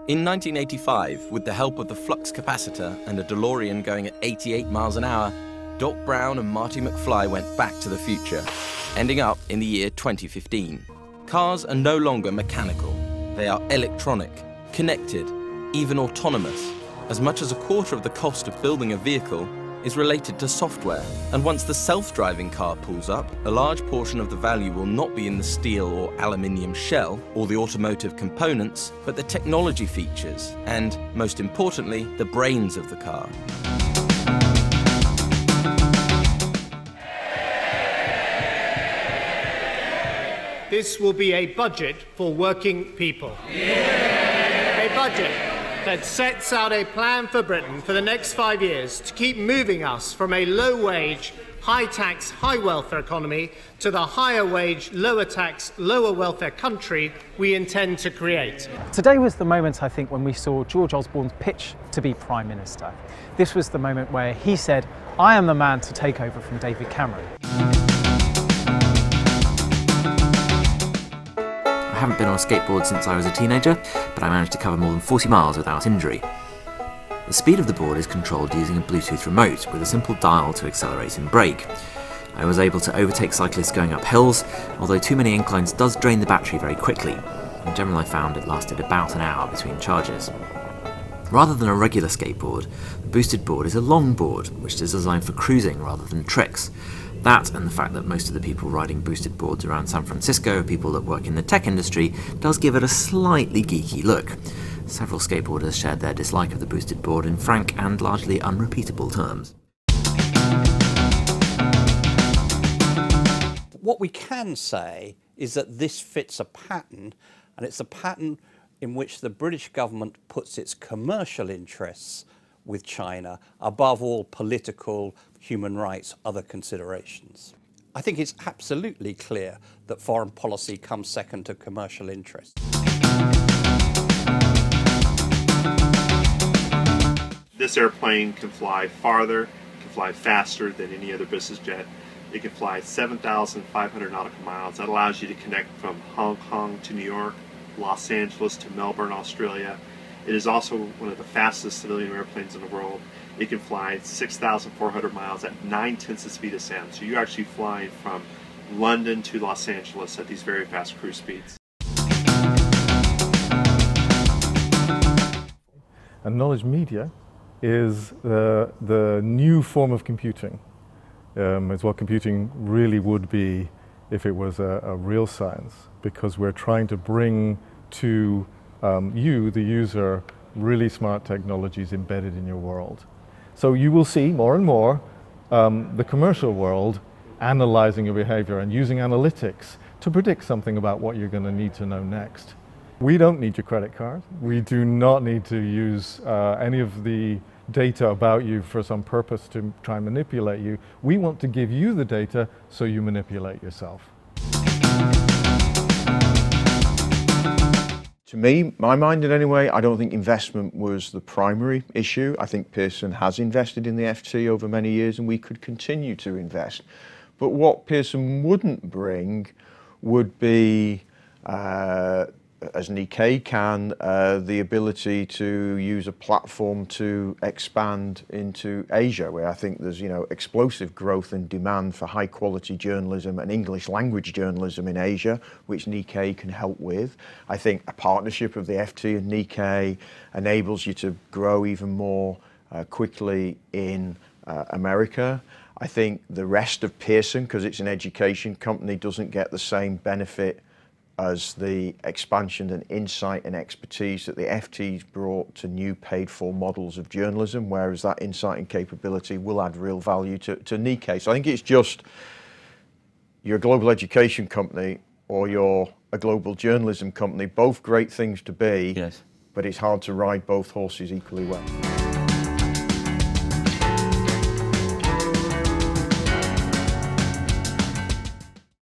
In 1985, with the help of the flux capacitor and a DeLorean going at 88 miles an hour, Doc Brown and Marty McFly went back to the future, ending up in the year 2015. Cars are no longer mechanical. They are electronic, connected, even autonomous. As much as a quarter of the cost of building a vehicle is related to software. And once the self-driving car pulls up, a large portion of the value will not be in the steel or aluminium shell or the automotive components, but the technology features and, most importantly, the brains of the car. This will be a budget for working people. A budget that sets out a plan for Britain for the next 5 years to keep moving us from a low-wage, high-tax, high-welfare economy to the higher-wage, lower-tax, lower-welfare country we intend to create. Today was the moment, I think, when we saw George Osborne's pitch to be Prime Minister. This was the moment where he said, "I am the man to take over from David Cameron." I haven't been on a skateboard since I was a teenager, but I managed to cover more than 40 miles without injury. The speed of the board is controlled using a Bluetooth remote with a simple dial to accelerate and brake. I was able to overtake cyclists going up hills, although too many inclines does drain the battery very quickly. In general, I found it lasted about an hour between charges. Rather than a regular skateboard, the boosted board is a long board, which is designed for cruising rather than tricks. That, and the fact that most of the people riding boosted boards around San Francisco are people that work in the tech industry, does give it a slightly geeky look. Several skateboarders shared their dislike of the boosted board in frank and largely unrepeatable terms. What we can say is that this fits a pattern, and it's a pattern in which the British government puts its commercial interests with China above all political, human rights, other considerations. I think it's absolutely clear that foreign policy comes second to commercial interests. This airplane can fly farther, can fly faster than any other business jet. It can fly 7,500 nautical miles. That allows you to connect from Hong Kong to New York, Los Angeles to Melbourne, Australia. It is also one of the fastest civilian airplanes in the world. It can fly 6,400 miles at 9/10 the speed of sound. So you're actually flying from London to Los Angeles at these very fast cruise speeds. And knowledge media is the new form of computing. It's what computing really would be if it was a real science, because we're trying to bring to you, the user, really smart technologies embedded in your world. So you will see more and more the commercial world analyzing your behavior and using analytics to predict something about what you're going to need to know next. We don't need your credit card. We do not need to use any of the data about you for some purpose to try and manipulate you. We want to give you the data so you manipulate yourself. To me, my mind in any way, I don't think investment was the primary issue. I think Pearson has invested in the FT over many years, and we could continue to invest. But what Pearson wouldn't bring would be, as Nikkei can, the ability to use a platform to expand into Asia, where I think there's, explosive growth and demand for high quality journalism and English language journalism in Asia, which Nikkei can help with. I think a partnership of the FT and Nikkei enables you to grow even more quickly in America. I think the rest of Pearson, because it's an education company, doesn't get the same benefit as the expansion and insight and expertise that the FT's brought to new paid-for models of journalism, whereas that insight and capability will add real value to Nikkei. So I think it's just, you're a global education company or you're a global journalism company, both great things to be, yes, but it's hard to ride both horses equally well.